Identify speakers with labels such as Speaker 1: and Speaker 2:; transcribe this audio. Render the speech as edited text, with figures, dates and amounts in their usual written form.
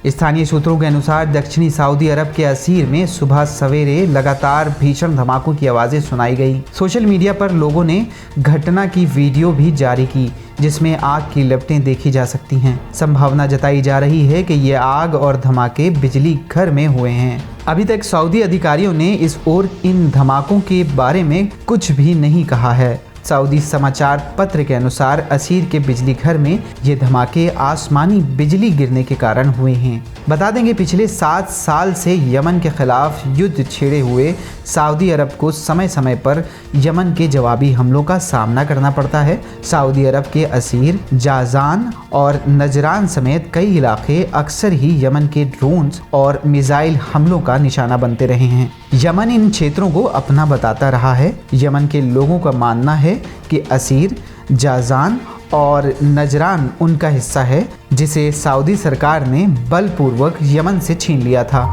Speaker 1: स्थानीय सूत्रों के अनुसार दक्षिणी सऊदी अरब के असीर में सुबह सवेरे लगातार भीषण धमाकों की आवाज़ें सुनाई गई। सोशल मीडिया पर लोगों ने घटना की वीडियो भी जारी की जिसमें आग की लपटें देखी जा सकती हैं। संभावना जताई जा रही है कि ये आग और धमाके बिजली घर में हुए हैं। अभी तक सऊदी अधिकारियों ने इस ओर इन धमाकों के बारे में कुछ भी नहीं कहा है। सऊदी समाचार पत्र के अनुसार असीर के बिजली घर में ये धमाके आसमानी बिजली गिरने के कारण हुए हैं। बता देंगे पिछले 7 साल से यमन के खिलाफ युद्ध छेड़े हुए सऊदी अरब को समय समय पर यमन के जवाबी हमलों का सामना करना पड़ता है। सऊदी अरब के असीर, जाजान और नजरान समेत कई इलाके अक्सर ही यमन के ड्रोन्स और मिसाइल हमलों का निशाना बनते रहे हैं। यमन इन क्षेत्रों को अपना बताता रहा है। यमन के लोगों का मानना है कि असीर, जाजान और नजरान उनका हिस्सा है जिसे सऊदी सरकार ने बलपूर्वक यमन से छीन लिया था।